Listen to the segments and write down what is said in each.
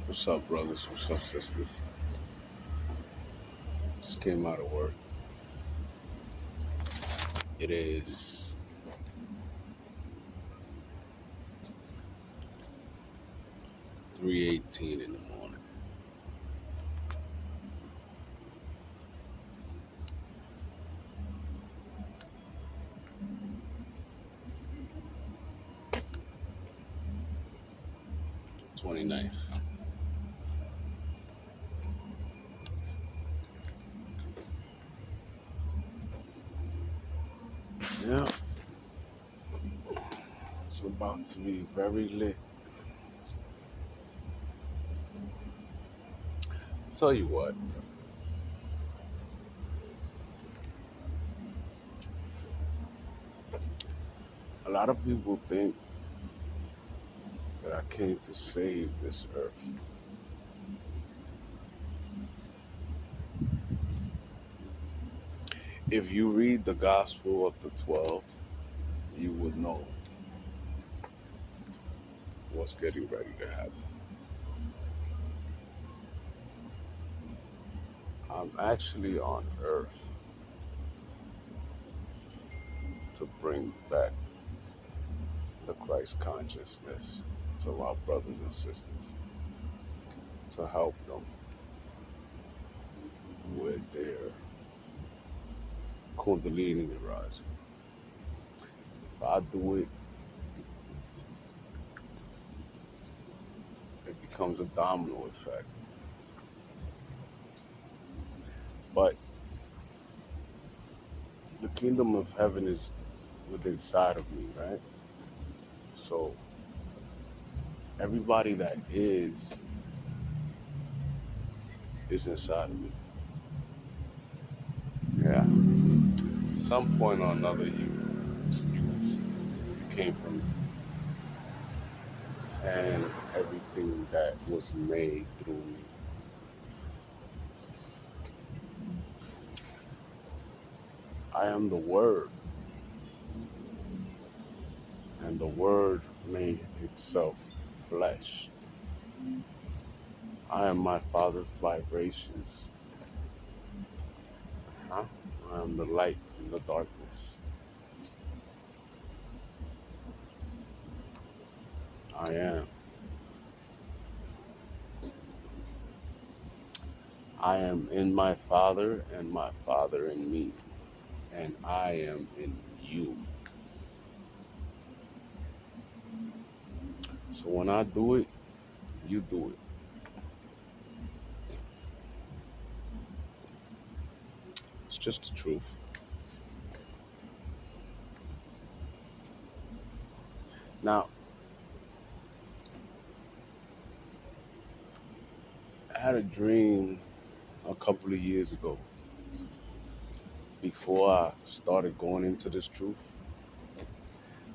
What's up, brothers? What's up, sisters? Just came out of work. It is 3:18 in the morning. Twenty-ninth. Yeah, it's about to be very lit. Tell you what, a lot of people think that I came to save this earth. If you read the Gospel of the 12, you would know what's getting ready to happen. I'm actually on earth to bring back the Christ consciousness to our brothers and sisters, to help them with their Kundalini rising. If I do it, it becomes a domino effect. But the kingdom of heaven is within inside of me, right? So everybody that is inside of me. Yeah. At some point or another, you came from me, and everything that was made through me. I am the Word, and the Word made itself flesh. I am my Father's vibrations. Huh? I am the light in the darkness. I am. I am in my Father and my Father in me, and I am in you. So when I do it, you do it. It's just the truth. Now, I had a dream a couple of years ago before I started going into this truth,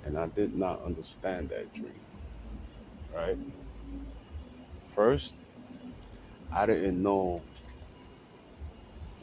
and I did not understand that dream, right? First, I didn't know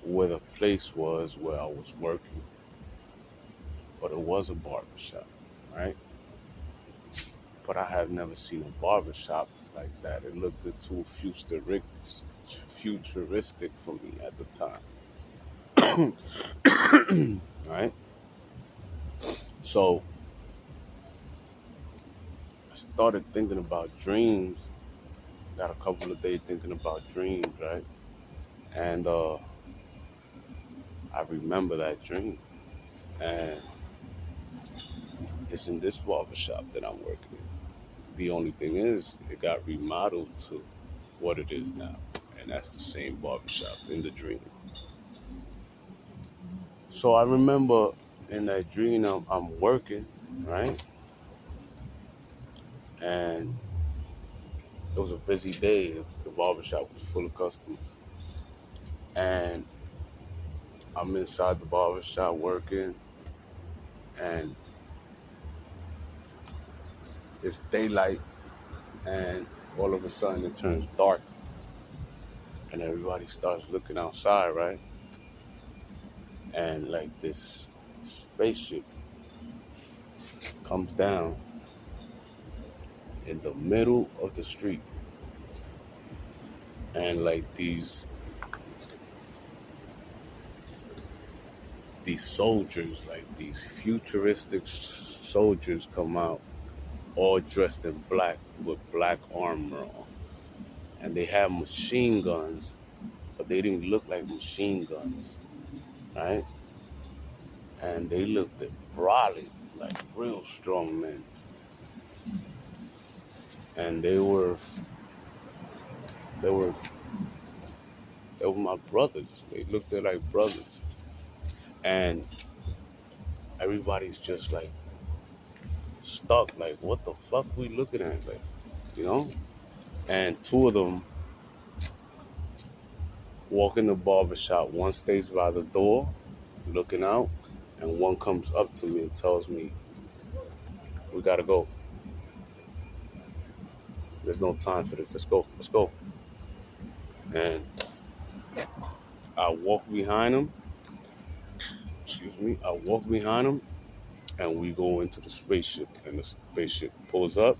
where the place was where I was working, but it was a barbershop, right? But I have never seen a barbershop like that. It looked too futuristic for me at the time. Right? So I started thinking about dreams. Got a couple of days thinking about dreams, right? And I remember that dream. And it's in this barbershop that I'm working in. The only thing is, it got remodeled to what it is now. And that's the same barbershop in the dream. So I remember in that dream, I'm working, right? And it was a busy day. The barbershop was full of customers. And I'm inside the barbershop working, and it's daylight, and all of a sudden it turns dark, and everybody starts looking outside, right? And like this spaceship comes down in the middle of the street, and like these soldiers, like these futuristic soldiers, come out all dressed in black with black armor on, and they have machine guns, but they didn't look like machine guns, right? And they looked at brolic, like real strong men, and they were they were my brothers. They looked at like brothers, and everybody's just like stuck, like what the fuck we looking at, like, you know? And two of them walk in the barbershop. One stays by the door, looking out, and one comes up to me and tells me, "We gotta go. There's no time for this. Let's go. Let's go." And I walk behind him. Excuse me. I walk behind him, and we go into the spaceship. And the spaceship pulls up,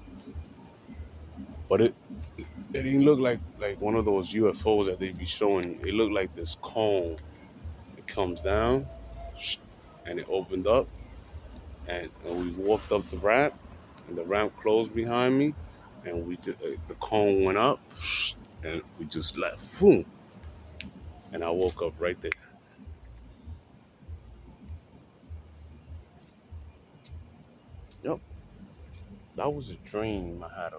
but it didn't look like one of those UFOs that they be showing. It looked like this cone. It comes down, and it opened up, and we walked up the ramp, and the ramp closed behind me, and we just, the cone went up, and we just left. Boom. And I woke up right there. Yep, that was a dream I had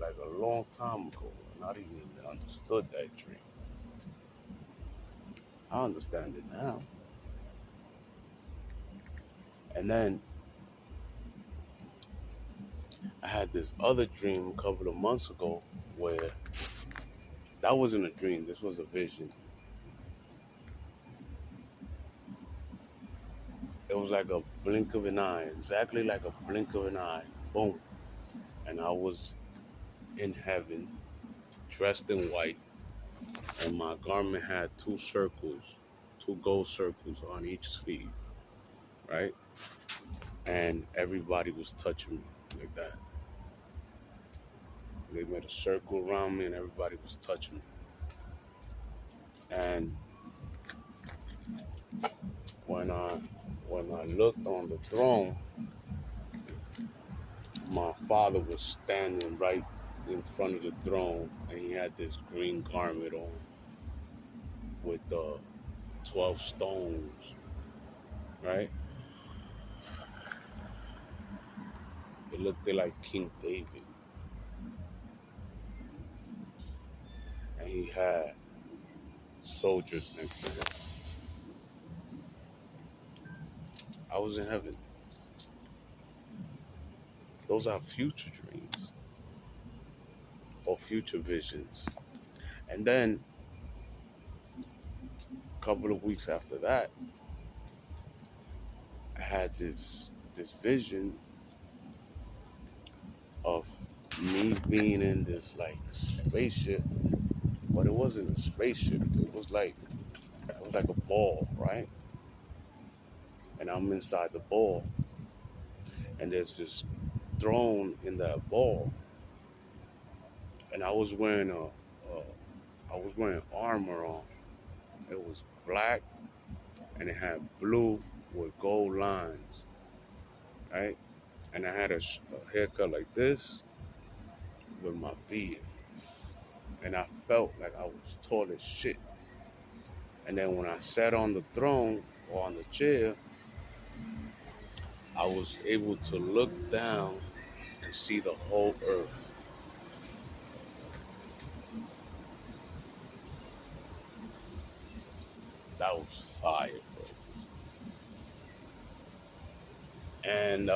like a long time ago, and I didn't even understood that dream. I understand it now. And then I had this other dream a couple of months ago where that wasn't a dream. This was a vision. It was like a blink of an eye, exactly like a blink of an eye. Boom. And I was in heaven, dressed in white, and my garment had two circles, two gold circles on each sleeve, right? And everybody was touching me like that. They made a circle around me, and everybody was touching me. And when I when I looked on the throne, my father was standing right in front of the throne, and he had this green garment on with the 12 stones, right? It looked like King David, and he had soldiers next to him. I was in heaven. Those are future dreams or future visions. And then a couple of weeks after that, I had this vision of me being in this like spaceship, but it wasn't a spaceship. It was like a ball, right? And I'm inside the ball, and there's this throne in that ball, and I was wearing armor on. It was black, and it had blue with gold lines, right? And I had a haircut like this with my beard, and I felt like I was tall as shit. And then when I sat on the throne or on the chair, I was able to look down and see the whole earth. That was fire, bro. And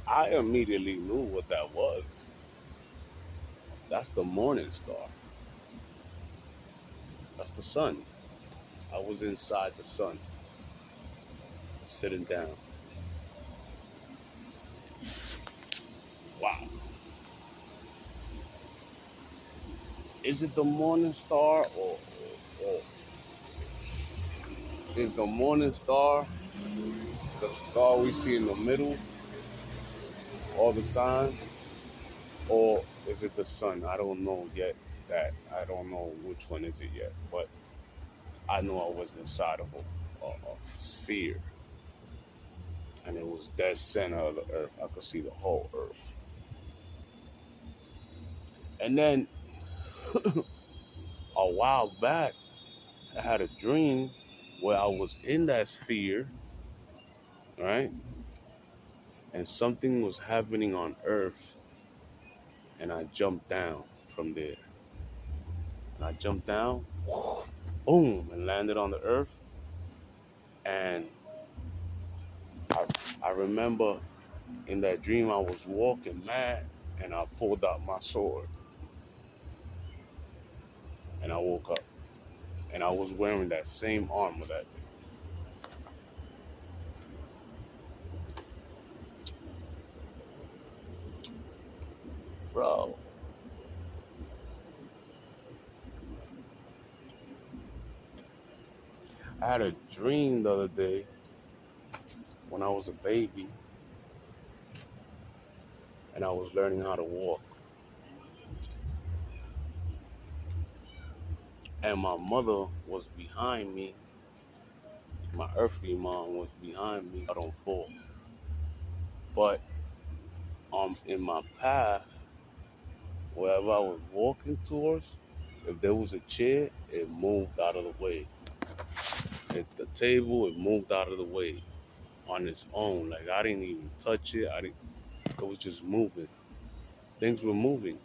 I immediately knew what that was. That's the morning star. That's the sun. I was inside the sun, sitting down. Wow. Is it the morning star, or is the morning star the star we see in the middle all the time? Or is it the sun? I don't know yet. that I don't know which one is it yet, but I know I was inside of a sphere, and it was dead center of the earth. I could see the whole earth. And then a while back, I had a dream where I was in that sphere, right? And something was happening on earth, and I jumped down from there. And I jumped down, boom, and landed on the earth. And I, I remember in that dream I was walking mad, and I pulled out my sword, and I woke up, and I was wearing that same armor that day. Bro, I had a dream the other day when I was a baby, and I was learning how to walk. And my mother was behind me. My earthly mom was behind me. I don't fall. But in my path, wherever I was walking towards, if there was a chair, it moved out of the way. At the table, it moved out of the way on its own. Like I didn't even touch it. I didn't. It was just moving. Things were moving,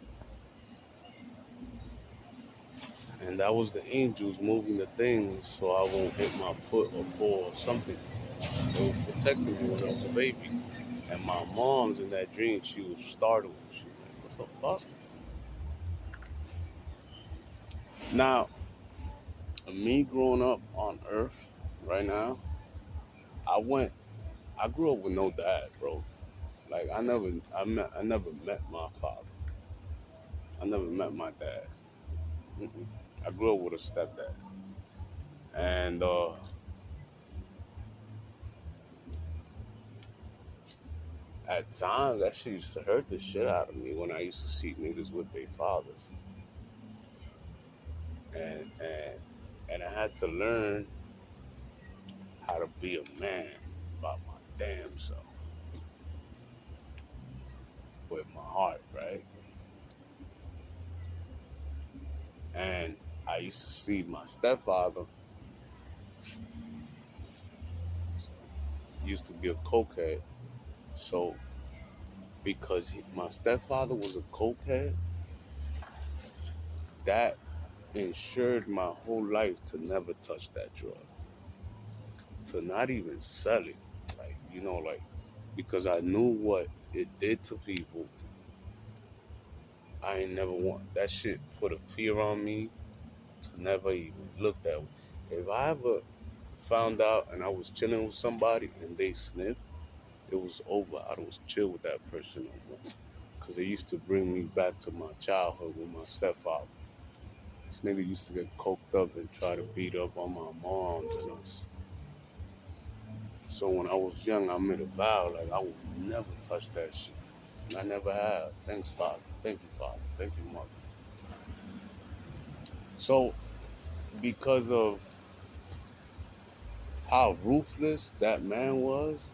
and that was the angels moving the things so I won't hit my foot or fall or something. It was protecting me when I was a baby. And my mom's in that dream, she was startled. She was like, what the fuck? Now, me growing up on Earth right now, I went, I grew up with no dad, bro. Like I never met my father. I never met my dad. Mm-mm. I grew up with a stepdad, and at times that shit used to hurt the shit out of me when I used to see niggas with their fathers, and and and I had to learn how to be a man by my damn self with my heart, right? And I used to see my stepfather used to be a cokehead. So because my stepfather was a cokehead, that ensured my whole life to never touch that drug, to not even sell it. Like, like because I knew what it did to people. I ain't never want that shit put a fear on me to never even look that way. If I ever found out and I was chilling with somebody and they sniffed, it was over. I don't chill with that person no more. Because it used to bring me back to my childhood with my stepfather. This nigga used to get coked up and try to beat up on my moms and us. So when I was young, I made a vow, like I would never touch that shit. And I never have. Thanks, Father. Thank you, Father. Thank you, Mother. So because of how ruthless that man was,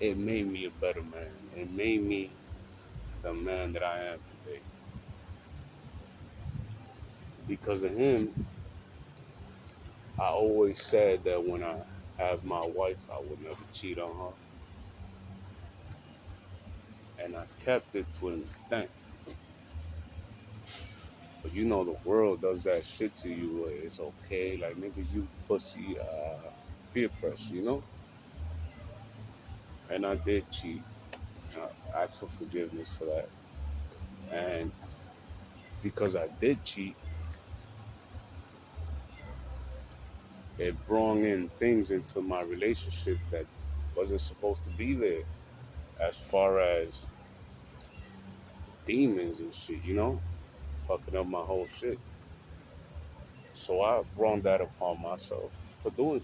it made me a better man. It made me the man that I am today. Because of him, I always said that when I have my wife, I would never cheat on her. And I kept it to an extent. But the world does that shit to you. It's okay. Like, nigga, you pussy, peer pressure. And I did cheat. I asked for forgiveness for that. And because I did cheat, it brought in things into my relationship that wasn't supposed to be there, as far as demons and shit, fucking up my whole shit. So I brought that upon myself for doing